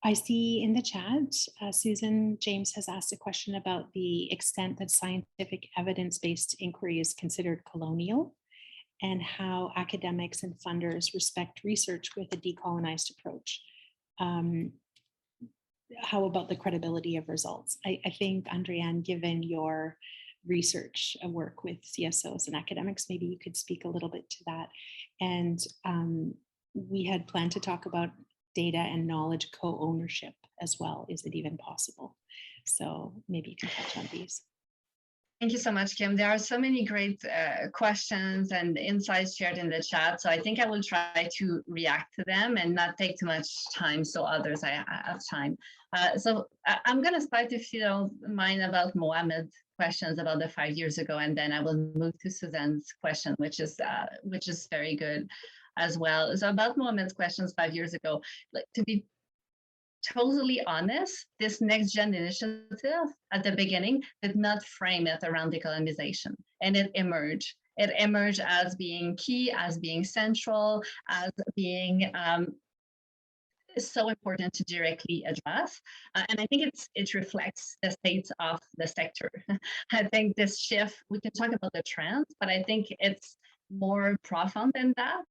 I see in the chat, Susan James has asked a question about the extent that scientific evidence-based inquiry is considered colonial and how academics and funders respect research with a decolonized approach. How about the credibility of results? I think, Andriane, given your research work with CSOs and academics, maybe you could speak a little bit to that. And we had planned to talk about data and knowledge co-ownership as well. Is it even possible? So maybe you can touch on these. Thank you so much, Kim. There are so many great questions and insights shared in the chat. So I think I will try to react to them and not take too much time so others have time. So I'm going to start, if you don't mind, about Mohammed's questions about the 5 years ago, and then I will move to Suzanne's question, which is very good as well. So about Mohammed's questions 5 years ago, like, to be totally honest, this Next Gen initiative at the beginning did not frame it around decolonization, and it emerged. It emerged as being key, as being central, as being so important to directly address. And I think it reflects the state of the sector. I think this shift, we can talk about the trends, but I think it's more profound than that.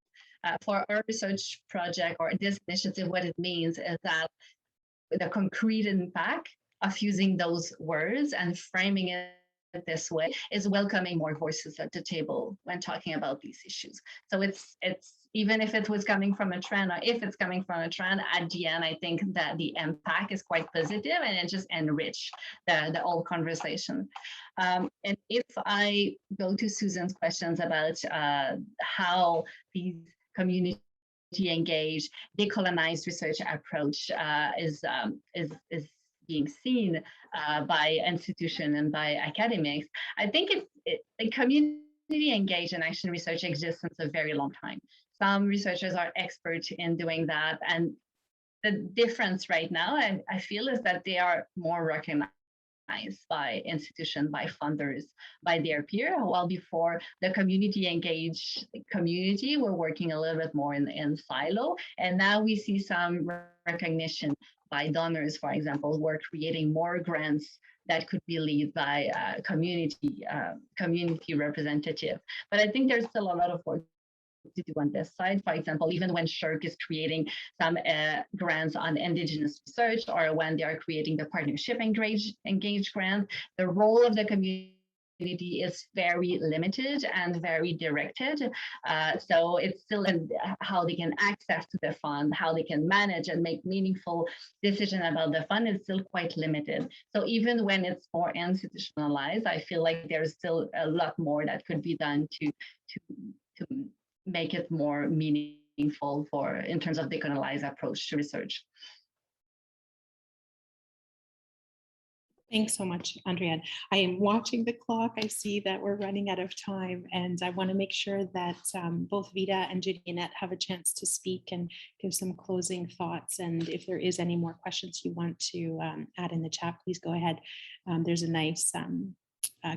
For our research project or this initiative, what it means is that the concrete impact of using those words and framing it this way is welcoming more voices at the table when talking about these issues. So it's even if it was coming from a trend, or if it's coming from a trend, at the end, I think that the impact is quite positive and it just enrich the whole conversation. And if I go to Susan's questions about how these community engaged, decolonized research approach is being seen by institutions and by academics, I think the community engaged in action research exists since a very long time. Some researchers are experts in doing that, and the difference right now, I feel, is that they are more recognized by institutions, by funders, by their peer, while before the community engaged community were working a little bit more in silo. And now we see some recognition by donors, for example, we're creating more grants that could be led by community representative. But I think there's still a lot of work to do on this side. For example, even when SSHRC is creating some grants on Indigenous research, or when they are creating the partnership engaged grant, the role of the community is very limited and very directed. So it's still how they can access to the fund, how they can manage and make meaningful decisions about the fund is still quite limited. So even when it's more institutionalized, I feel like there's still a lot more that could be done to make it more meaningful in terms of decolonized approach to research. Thanks so much, Andriane. I am watching the clock. I see that we're running out of time, and I want to make sure that both Vida and Jeanette have a chance to speak and give some closing thoughts. And if there is any more questions you want to add in the chat, please go ahead. There's a nice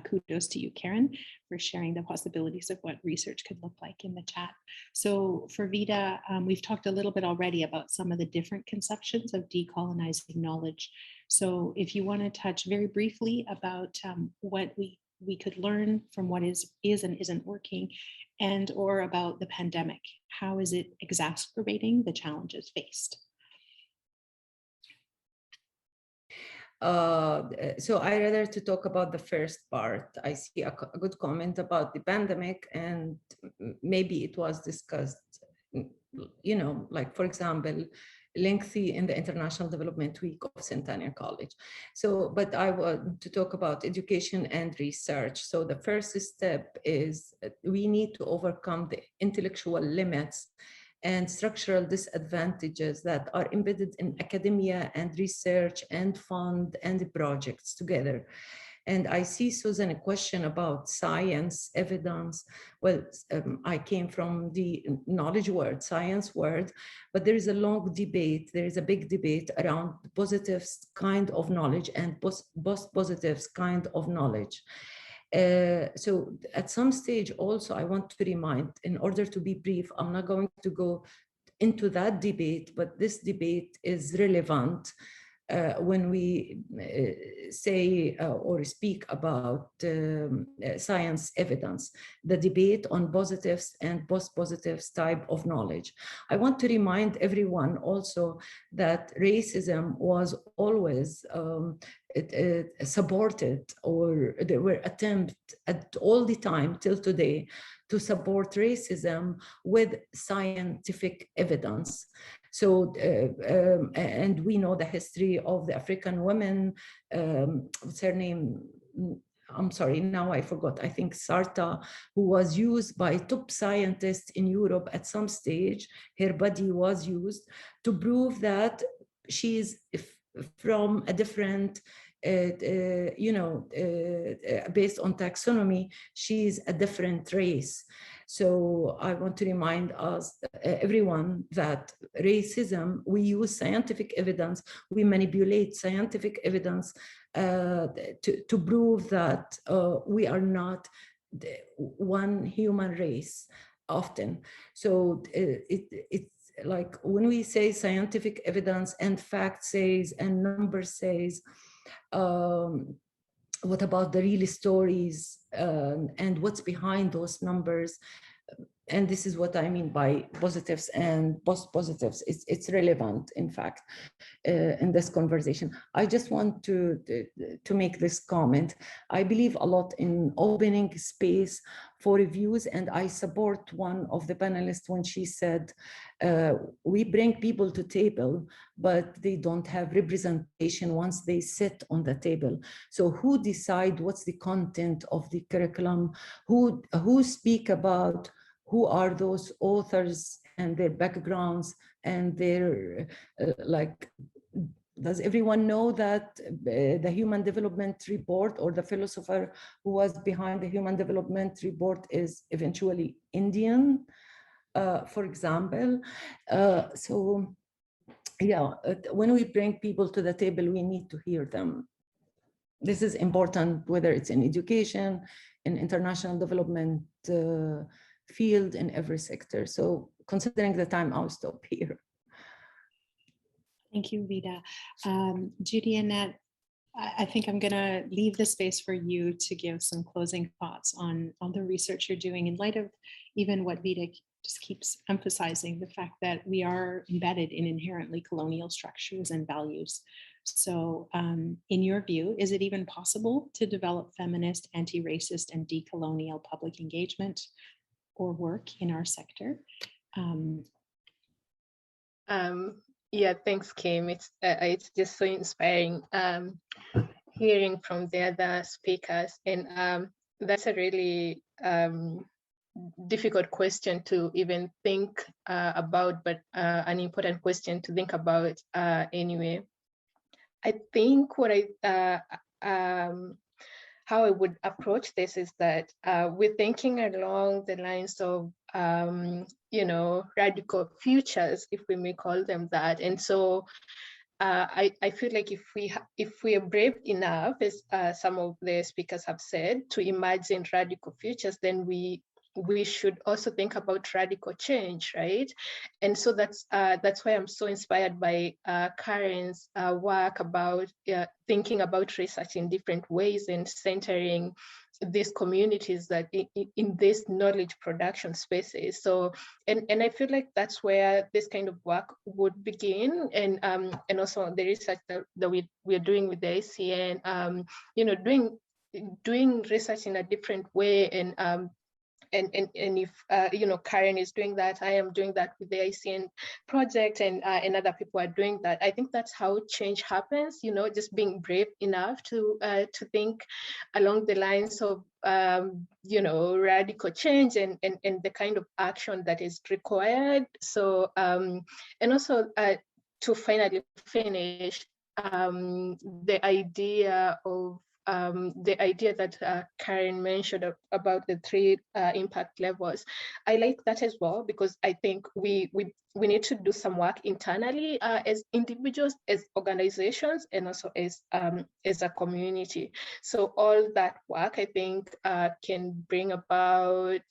kudos to you, Karen, for sharing the possibilities of what research could look like in the chat. So for Vida, we've talked a little bit already about some of the different conceptions of decolonizing knowledge. So if you want to touch very briefly about what we could learn from what is and isn't working, and or about the pandemic, how is it exacerbating the challenges faced? So I rather to talk about the first part. I see a good comment about the pandemic, and maybe it was discussed, you know, like, for example, lengthy in the International Development Week of Centennial College. So, but I want to talk about education and research. So the first step is we need to overcome the intellectual limits and structural disadvantages that are embedded in academia and research and fund and projects together. And I see, Susan, a question about science, evidence. Well, I came from the knowledge world, science world, but there is a long debate. There is a big debate around positive kind of knowledge and post-positive kind of knowledge. So at some stage also, I want to remind, in order to be brief, I'm not going to go into that debate, but this debate is relevant when we say or speak about science evidence, the debate on positives and post-positives type of knowledge. I want to remind everyone also that racism was always supported, or there were attempts at all the time till today to support racism with scientific evidence. So, and we know the history of the African women, what's her name? I'm sorry, now I forgot, I think Sarta, who was used by top scientists in Europe at some stage. Her body was used to prove that she's from a different, based on taxonomy, she's a different race. So I want to remind us, everyone, that racism, we use scientific evidence, we manipulate scientific evidence to prove that we are not one human race often. So it's like when we say scientific evidence and fact says and number says, what about the real stories and what's behind those numbers? And this is what I mean by positives and post-positives. It's relevant, in fact, in this conversation. I just want to make this comment. I believe a lot in opening space for reviews, and I support one of the panelists when she said, we bring people to table, but they don't have representation once they sit on the table. So who decide what's the content of the curriculum? Who speak about who are those authors and their backgrounds and their, does everyone know that the Human Development Report, or the philosopher who was behind the Human Development Report, is eventually Indian, for example? So yeah, when we bring people to the table, we need to hear them. This is important, whether it's in education, in international development field, in every sector. So considering the time, I'll stop here. Thank you, Vida. Judy, Annette, I think I'm going to leave the space for you to give some closing thoughts on the research you're doing in light of even what Vida just keeps emphasizing, the fact that we are embedded in inherently colonial structures and values. So in your view, is it even possible to develop feminist, anti-racist, and decolonial public engagement or work in our sector? Yeah, thanks, Kim. It's just so inspiring hearing from the other speakers, and that's a really difficult question to even think about, but an important question to think about anyway. I think what how I would approach this is that we're thinking along the lines of radical futures, if we may call them that. And so I feel like if we are brave enough, as some of the speakers have said, to imagine radical futures, then we should also think about radical change, right? And so that's why I'm so inspired by Karen's work about thinking about research in different ways and centering these communities that in these knowledge production spaces. So, and I feel like that's where this kind of work would begin, and also the research that we're doing with the ACN, doing research in a different way, and if Karen is doing that, I am doing that with the ACN project, and other people are doing that. I think that's how change happens. Just being brave enough to think along the lines of radical change and the kind of action that is required. So and also to finally finish, the idea of the idea that Karen mentioned about the 3 impact levels. I like that as well, because I think we need to do some work internally as individuals, as organizations, and also as a community. So all that work, I think, can bring about,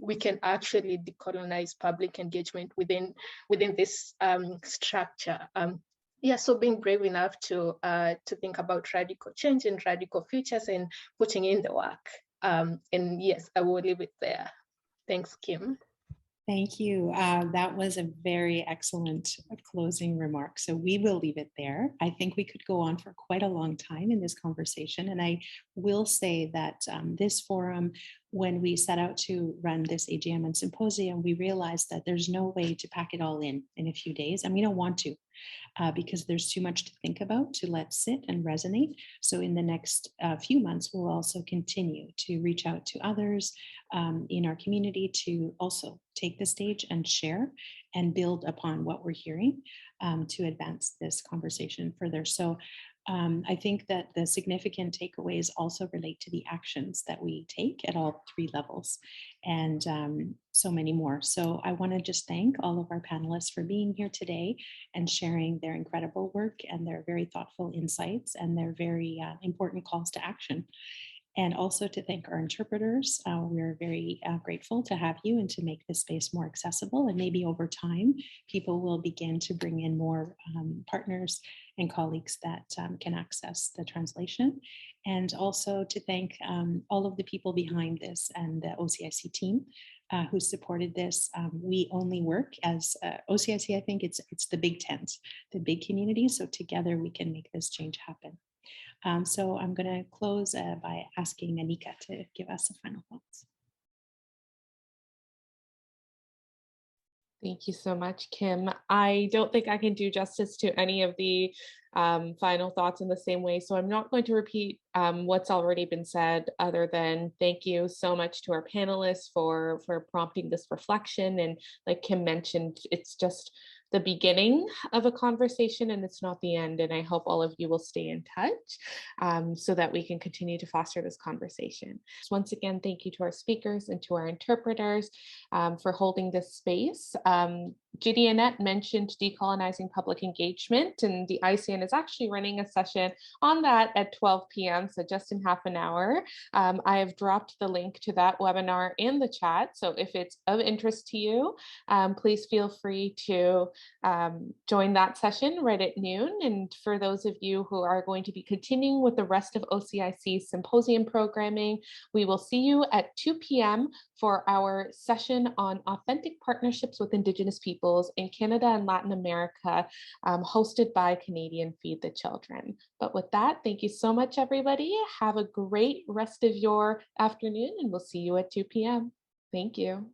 we can actually decolonize public engagement within this structure. Yeah, so being brave enough to think about radical change and radical futures and putting in the work. And yes, I will leave it there. Thanks, Kim. Thank you. That was a very excellent closing remark. So we will leave it there. I think we could go on for quite a long time in this conversation. And I will say that this forum, when we set out to run this AGM and symposium, we realized that there's no way to pack it all in a few days, and we don't want to. Because there's too much to think about to let sit and resonate. So in the next few months, we'll also continue to reach out to others in our community to also take the stage and share and build upon what we're hearing to advance this conversation further. So I think that the significant takeaways also relate to the actions that we take at all 3 levels, and so many more. So I want to just thank all of our panelists for being here today and sharing their incredible work and their very thoughtful insights and their very important calls to action. And also to thank our interpreters. We're very grateful to have you and to make this space more accessible. And maybe over time, people will begin to bring in more partners and colleagues that can access the translation. And also to thank all of the people behind this and the OCIC team who supported this. We only work as OCIC, I think it's the big tent, the big community. So together we can make this change happen. So I'm going to close by asking Anika to give us a final thoughts. Thank you so much, Kim. I don't think I can do justice to any of the final thoughts in the same way, so I'm not going to repeat what's already been said, other than thank you so much to our panelists for prompting this reflection. And like Kim mentioned, it's just the beginning of a conversation and it's not the end. And I hope all of you will stay in touch so that we can continue to foster this conversation. So once again, thank you to our speakers and to our interpreters for holding this space. Judy Annette mentioned decolonizing public engagement, and the ICN is actually running a session on that at 12 p.m. So just in half an hour. I have dropped the link to that webinar in the chat. So if it's of interest to you, please feel free to join that session right at noon. And for those of you who are going to be continuing with the rest of OCIC symposium programming, we will see you at 2 p.m. for our session on authentic partnerships with Indigenous peoples in Canada and Latin America, hosted by Canadian Feed the Children. But with that, thank you so much, everybody. Have a great rest of your afternoon, and we'll see you at 2 p.m. Thank you.